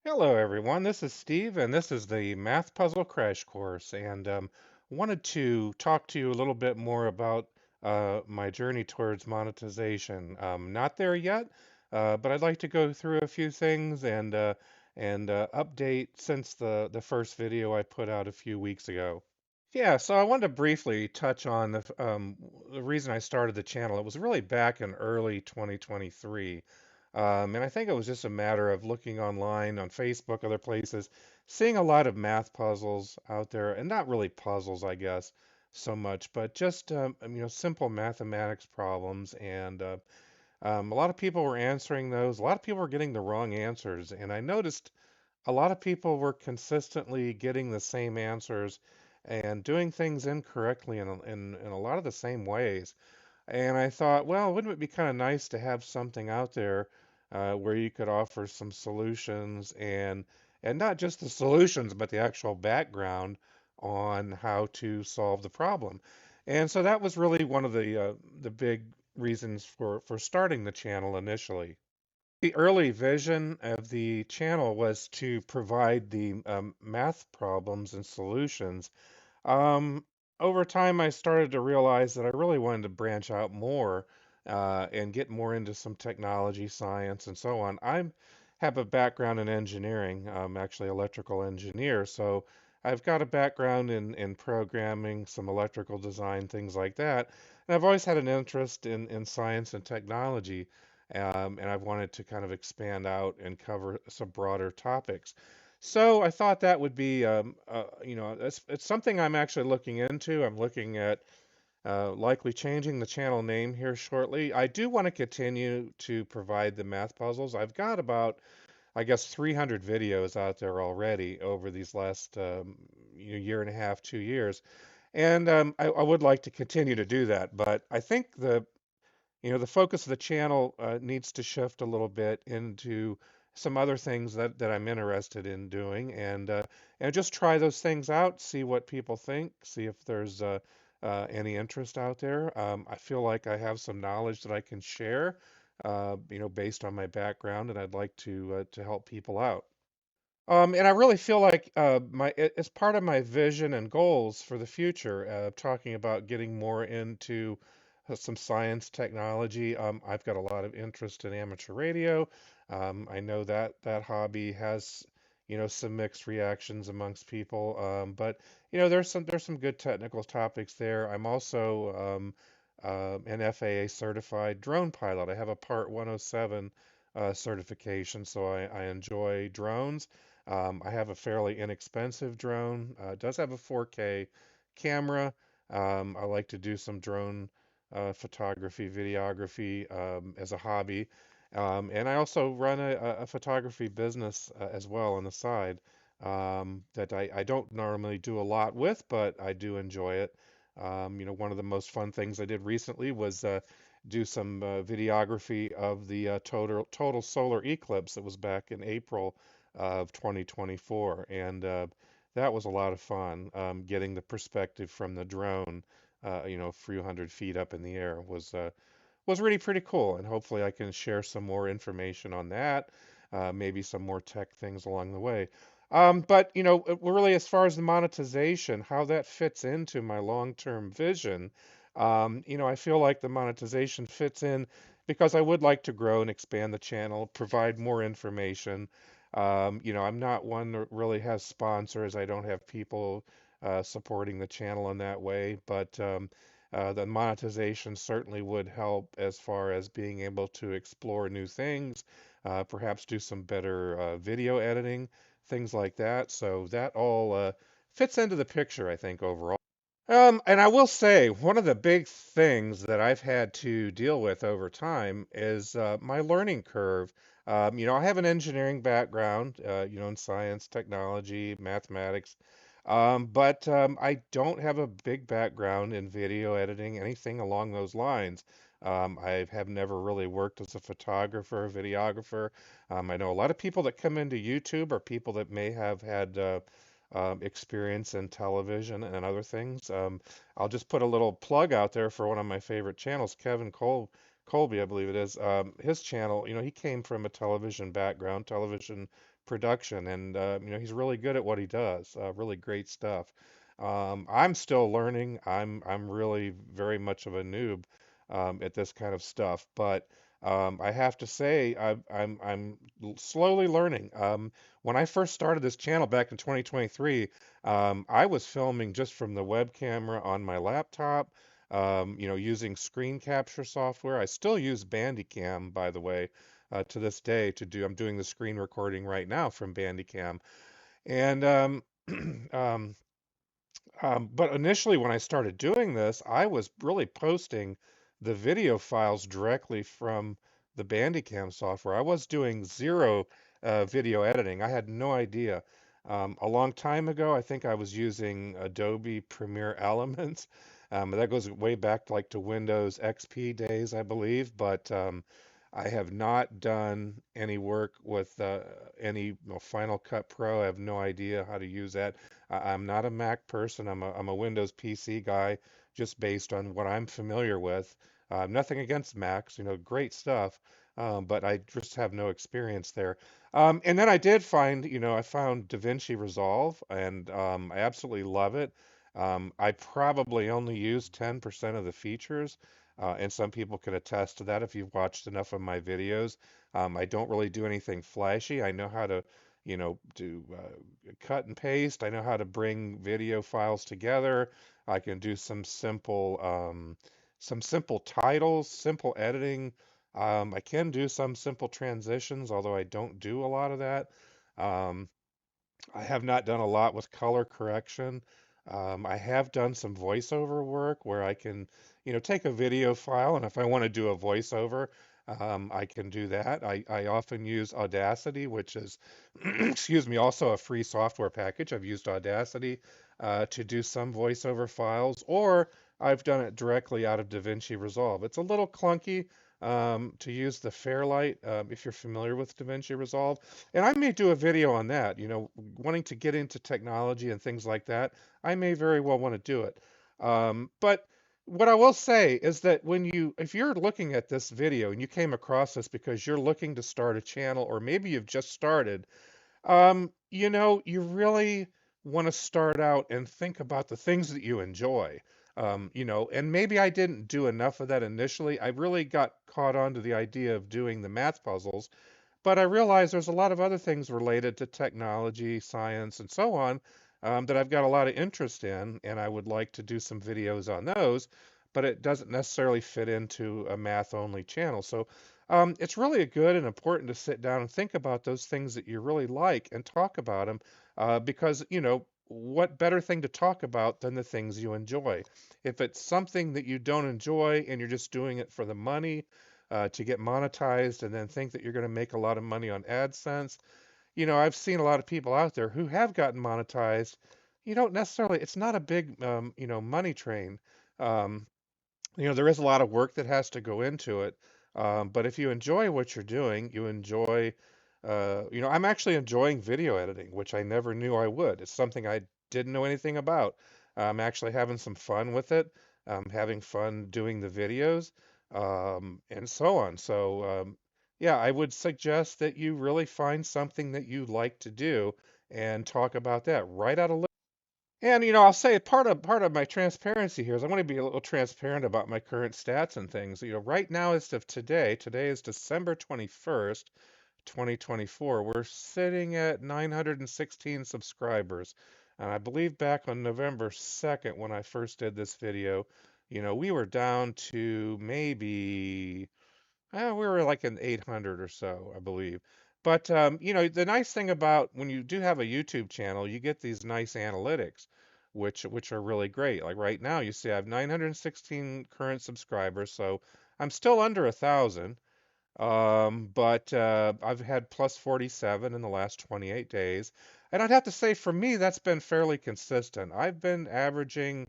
Hello, everyone. This is Steve, and this is the Math Puzzle Crash Course. And wanted to talk to you a little bit more about my journey towards monetization. Not there yet, but I'd like to go through a few things and update since the first video I put out a few weeks ago. Yeah, so I wanted to briefly touch on the reason I started the channel. It was really back in early 2023. And I think it was just a matter of looking online on Facebook, other places, seeing a lot of math puzzles out there, and not really puzzles, I guess, so much, but just simple mathematics problems. And a lot of people were answering those. A lot of people were getting the wrong answers, and I noticed a lot of people were consistently getting the same answers and doing things incorrectly in a lot of the same ways. And I thought, well, wouldn't it be kind of nice to have something out there where you could offer some solutions and not just the solutions, but the actual background on how to solve the problem. And so that was really one of the big reasons for starting the channel initially. The early vision of the channel was to provide the math problems and solutions. um, Over time, I started to realize that I really wanted to branch out more and get more into some technology, science, and so on. I have a background in engineering. I'm actually electrical engineer, so I've got a background in programming, some electrical design, things like that. And I've always had an interest in science and technology, and I've wanted to kind of expand out and cover some broader topics. So I thought that would be, it's something I'm actually looking into. I'm looking at likely changing the channel name here shortly. I do want to continue to provide the math puzzles. I've got about, I guess, 300 videos out there already over these last year and a half, 2 years, and I would like to continue to do that. But I think the focus of the channel needs to shift a little bit into some other things that I'm interested in doing, and just try those things out, see what people think, see if there's any interest out there. I feel like I have some knowledge that I can share, based on my background, and I'd like to help people out. And I really feel like it's part of my vision and goals for the future, talking about getting more into some science technology. I've got a lot of interest in amateur radio. I know that that hobby has, some mixed reactions amongst people. But there's some good technical topics there. I'm also an FAA certified drone pilot. I have a Part 107 certification, so I enjoy drones. I have a fairly inexpensive drone. It does have a 4K camera. I like to do some drone photography, videography as a hobby. And I also run a photography business as well on the side that I don't normally do a lot with, but I do enjoy it. One of the most fun things I did recently was do some videography of the total solar eclipse that was back in April of 2024, and that was a lot of fun. Getting the perspective from the drone, a few hundred feet up in the air was really pretty cool. And hopefully, I can share some more information on that, maybe some more tech things along the way. But really, as far as the monetization, how that fits into my long-term vision, I feel like the monetization fits in because I would like to grow and expand the channel, provide more information. I'm not one that really has sponsors. I don't have people supporting the channel in that way, but the monetization certainly would help as far as being able to explore new things, perhaps do some better video editing, things like that. So that all fits into the picture, I think, overall. And I will say, one of the big things that I've had to deal with over time is my learning curve. I have an engineering background, in science, technology, mathematics, but I don't have a big background in video editing, anything along those lines. I have never really worked as a photographer, videographer. I know a lot of people that come into YouTube are people that may have had experience in television and other things. I'll just put a little plug out there for one of my favorite channels, Colby, I believe it is. His channel, he came from a television background, television production, and he's really good at what he does. Really great stuff. I'm still learning. I'm really very much of a noob at this kind of stuff, but I have to say I'm slowly learning. When I first started this channel back in 2023, I was filming just from the web camera on my laptop, using screen capture software. I still use Bandicam, by the way, to this day to do. I'm doing the screen recording right now from Bandicam, and um, but initially, when I started doing this, I was really posting the video files directly from the Bandicam software. I was doing zero video editing. I had no idea. A long time ago, I think I was using Adobe Premiere Elements. That goes way back like to Windows XP days, I believe. But I have not done any work with any Final Cut Pro. I have no idea how to use that. I'm not a Mac person. I'm a Windows PC guy, just based on what I'm familiar with. Nothing against Macs, great stuff, but I just have no experience there. And then I did find, I found DaVinci Resolve, and I absolutely love it. I probably only use 10% of the features, and some people can attest to that if you've watched enough of my videos. I don't really do anything flashy. I know how to do cut and paste. I know how to bring video files together. I can do some simple titles, simple editing. I can do some simple transitions, although I don't do a lot of that. Um, I have not done a lot with color correction. I have done some voiceover work where I can, take a video file, and if I want to do a voiceover, I can do that. I often use Audacity, which is, excuse me, also a free software package. I've used Audacity to do some voiceover files, or I've done it directly out of DaVinci Resolve. It's a little clunky to use the Fairlight if you're familiar with DaVinci Resolve. And I may do a video on that, wanting to get into technology and things like that. I may very well want to do it. But what I will say is that if you're looking at this video and you came across this because you're looking to start a channel, or maybe you've just started, you really want to start out and think about the things that you enjoy. And maybe I didn't do enough of that initially. I really got caught on to the idea of doing the math puzzles, but I realize there's a lot of other things related to technology, science, and so on that I've got a lot of interest in, and I would like to do some videos on those, but it doesn't necessarily fit into a math-only channel. So it's really good and important to sit down and think about those things that you really like and talk about them, because, what better thing to talk about than the things you enjoy? If it's something that you don't enjoy and you're just doing it for the money, to get monetized and then think that you're going to make a lot of money on AdSense. I've seen a lot of people out there who have gotten monetized. You don't necessarily, it's not a big, money train. Um, there is a lot of work that has to go into it. But if you enjoy what you're doing, you enjoy, I'm actually enjoying video editing, which I never knew I would. It's something I didn't know anything about. I'm actually having some fun with it. Having fun doing the videos, and so on. So, yeah, I would suggest that you really find something that you like to do and talk about that right out of. And I'll say part of my transparency here is I want to be a little transparent about my current stats and things. Right now as of today is December 21st, 2024. We're sitting at 916 subscribers. And I believe back on November 2nd when I first did this video, we were down to maybe we were like an 800 or so, I believe. But the nice thing about when you do have a YouTube channel, you get these nice analytics, which are really great. Like right now, you see I have 916 current subscribers, so I'm still under 1,000. But I've had plus 47 in the last 28 days. And I'd have to say for me, that's been fairly consistent. I've been averaging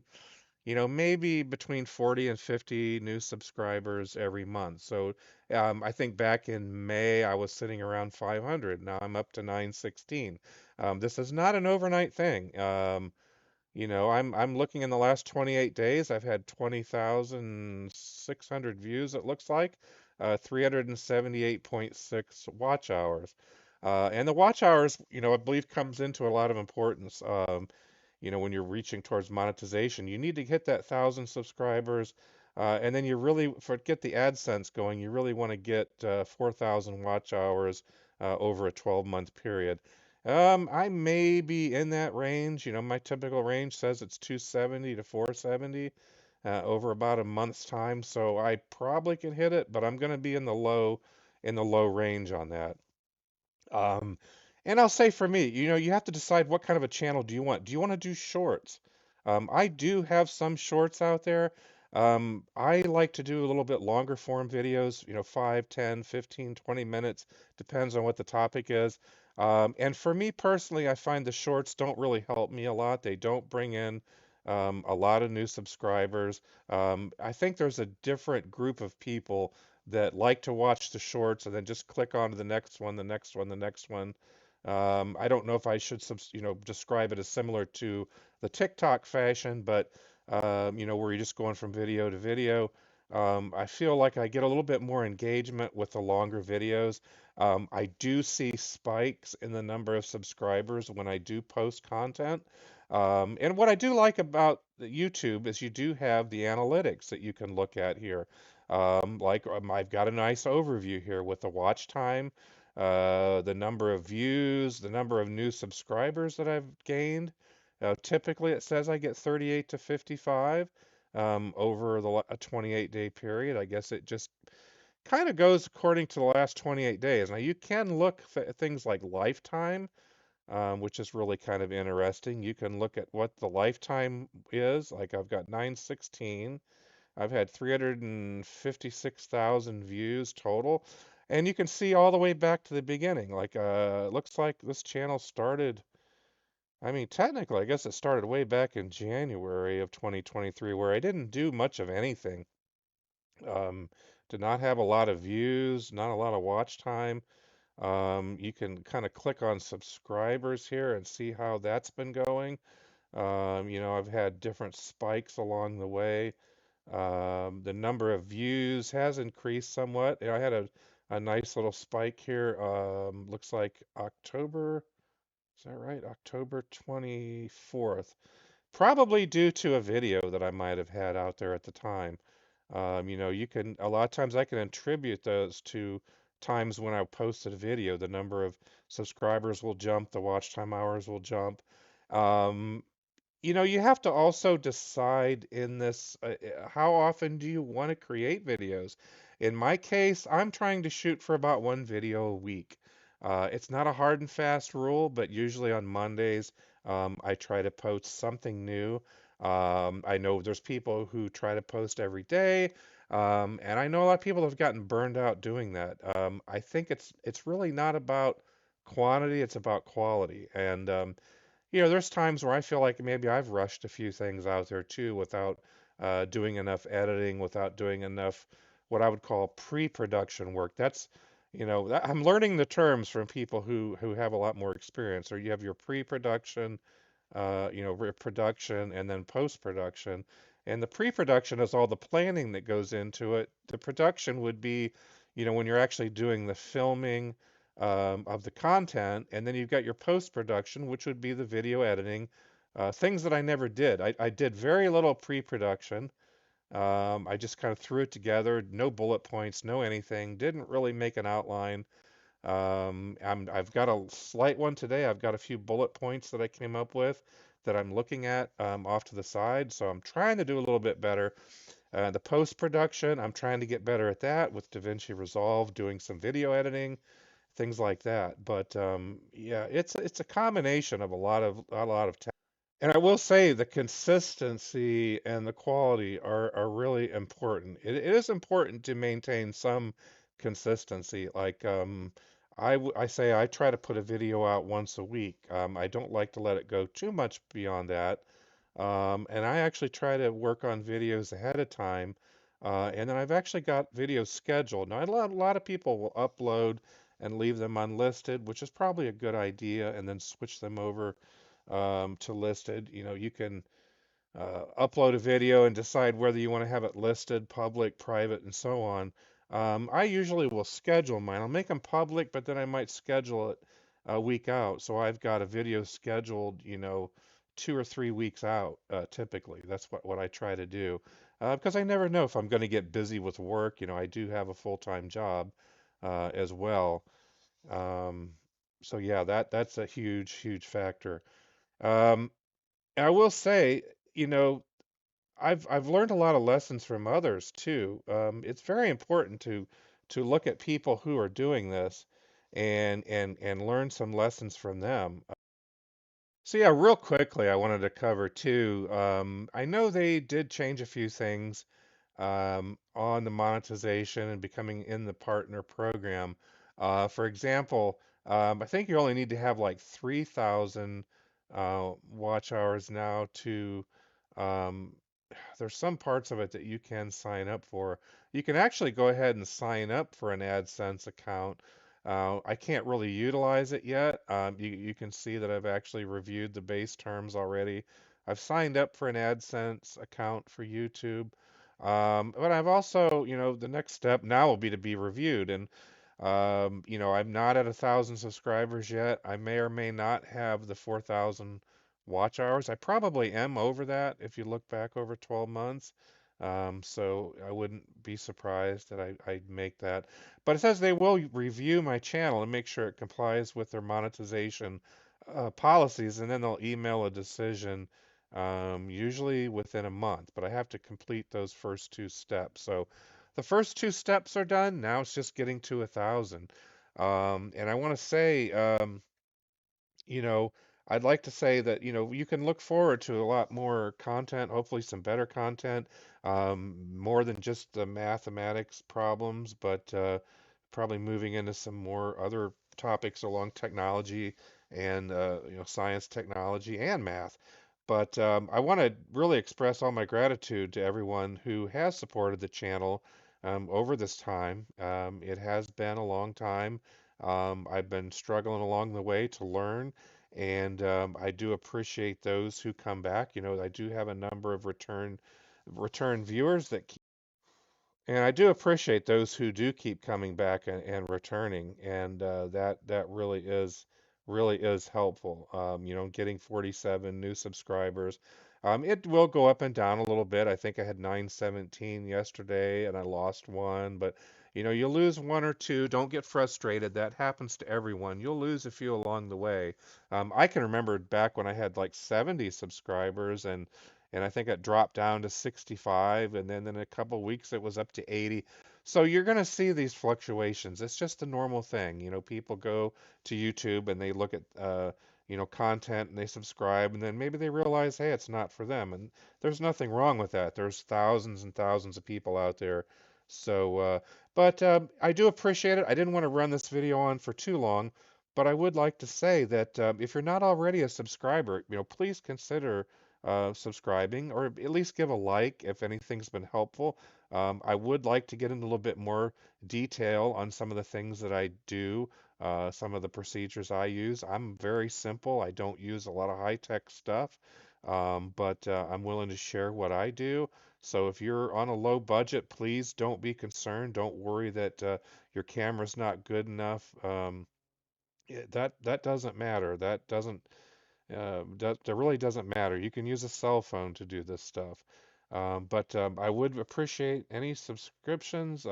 maybe between 40 and 50 new subscribers every month. So I think back in May, I was sitting around 500. Now I'm up to 916. This is not an overnight thing. I'm looking in the last 28 days, I've had 20,600 views, it looks like, 378.6 watch hours. And the watch hours, I believe comes into a lot of importance. When you're reaching towards monetization, you need to hit that 1,000 subscribers, and then you really forget the AdSense going. You really want to get 4,000 watch hours over a 12-month period. I may be in that range. My typical range says it's 270 to 470 over about a month's time, so I probably can hit it, but I'm going to be in the low range on that. Um, and I'll say for me, you have to decide what kind of a channel do you want. Do you want to do shorts? I do have some shorts out there. I like to do a little bit longer form videos, 5, 10, 15, 20 minutes, depends on what the topic is. And for me personally, I find the shorts don't really help me a lot. They don't bring in a lot of new subscribers. I think there's a different group of people that like to watch the shorts and then just click on to the next one, the next one, the next one. I don't know if I should, describe it as similar to the TikTok fashion, but where you're just going from video to video. I feel like I get a little bit more engagement with the longer videos. I do see spikes in the number of subscribers when I do post content. And what I do like about the YouTube is you do have the analytics that you can look at here. I've got a nice overview here with the watch time, the number of views, the number of new subscribers that I've gained. Typically, it says I get 38 to 55 over a 28-day period. I guess it just kind of goes according to the last 28 days. Now, you can look at things like lifetime, which is really kind of interesting. You can look at what the lifetime is. Like I've got 916. I've had 356,000 views total. And you can see all the way back to the beginning. Like, looks like this channel started, I mean, technically, I guess it started way back in January of 2023, where I didn't do much of anything. Um, did not have a lot of views, not a lot of watch time. You can kind of click on subscribers here and see how that's been going. I've had different spikes along the way. The number of views has increased somewhat. I had a nice little spike here. Looks like October, is that right? October 24th. Probably due to a video that I might have had out there at the time. A lot of times I can attribute those to times when I posted a video. The number of subscribers will jump, the watch time hours will jump. Um, you have to also decide in this, how often do you want to create videos? In my case, I'm trying to shoot for about one video a week. It's not a hard and fast rule, but usually on Mondays, I try to post something new. I know there's people who try to post every day, and I know a lot of people have gotten burned out doing that. I think it's really not about quantity, it's about quality. And there's times where I feel like maybe I've rushed a few things out there too without doing enough editing, without doing enough what I would call pre-production work. I'm learning the terms from people who have a lot more experience. Or you have your pre-production, production, and then post-production. And the pre-production is all the planning that goes into it. The production would be, when you're actually doing the filming of the content, and then you've got your post-production, which would be the video editing, things that I never did. I did very little pre-production. I just kind of threw it together, no bullet points, no anything, didn't really make an outline. I've got a slight one today. I've got a few bullet points that I came up with that I'm looking at off to the side. So I'm trying to do a little bit better. The post-production, I'm trying to get better at that with DaVinci Resolve, doing some video editing, things like that. But yeah, it's a combination of a lot of and I will say the consistency and the quality are really important. It is important to maintain some consistency. Like I say I try to put a video out once a week. I don't like to let it go too much beyond that. And I actually try to work on videos ahead of time. And then I've actually got videos scheduled. Now, a lot of people will upload and leave them unlisted, which is probably a good idea, and then switch them over to listed. You can upload a video and decide whether you want to have it listed, public, private, and so on. I usually will schedule mine. I'll make them public, but then I might schedule it a week out. So I've got a video scheduled, 2 or 3 weeks out, typically. That's what I try to do. Because I never know if I'm going to get busy with work. I do have a full-time job as well. Um, so yeah, that's a huge, huge factor. Um, I will say, you know, I've learned a lot of lessons from others too. It's very important to look at people who are doing this and learn some lessons from them. So yeah, real quickly, I wanted to cover too. I know they did change a few things on the monetization and becoming in the partner program. For example, I think you only need to have like 3,000 watch hours now to um, there's some parts of it that you can sign up for. You can actually go ahead and sign up for an AdSense account. I can't really utilize it yet. You can see that I've actually reviewed the base terms already. I've signed up for an AdSense account for YouTube. But I've also, the next step now will be to be reviewed. And, I'm not at 1,000 subscribers yet. I may or may not have the 4,000 watch hours. I probably am over that if you look back over 12 months. So I wouldn't be surprised that I'd make that. But it says they will review my channel and make sure it complies with their monetization policies, and then they'll email a decision, usually within a month. But I have to complete those first two steps. So the first two steps are done. Now it's just getting to 1,000. And I want to say, you know, I'd like to say that, you can look forward to a lot more content, hopefully some better content, more than just the mathematics problems, but probably moving into some more other topics along technology and, science, technology, and math. But I want to really express all my gratitude to everyone who has supported the channel over this time. It has been a long time. I've been struggling along the way to learn, and I do appreciate those who come back. I do have a number of return viewers and I do appreciate those who do keep coming back and returning, and that really is helpful. Getting 47 new subscribers. It will go up and down a little bit. I think I had 917 yesterday, and I lost one. But you lose one or two. Don't get frustrated. That happens to everyone. You'll lose a few along the way. I can remember back when I had like 70 subscribers, and I think it dropped down to 65, and then in a couple weeks it was up to 80. So you're going to see these fluctuations. It's just a normal thing. People go to YouTube and they look at content and they subscribe, and then maybe they realize, hey, it's not for them, and there's nothing wrong with that. There's thousands and thousands of people out there. So, but I do appreciate it. I didn't want to run this video on for too long, but I would like to say that if you're not already a subscriber, please consider subscribing, or at least give a like if anything's been helpful. I would like to get into a little bit more detail on some of the things that I do, some of the procedures I use. I'm very simple. I don't use a lot of high-tech stuff, but I'm willing to share what I do. So if you're on a low budget, please don't be concerned. Don't worry that your camera's not good enough. That doesn't matter. That really doesn't matter. You can use a cell phone to do this stuff. But I would appreciate any subscriptions.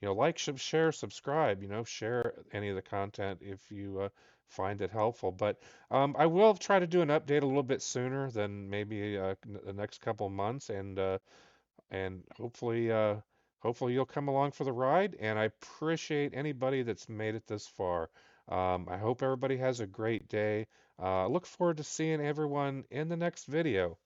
Like, share, subscribe. Share any of the content if you find it helpful. But I will try to do an update a little bit sooner than maybe the next couple months, and hopefully you'll come along for the ride. And I appreciate anybody that's made it this far. I hope everybody has a great day. Look forward to seeing everyone in the next video.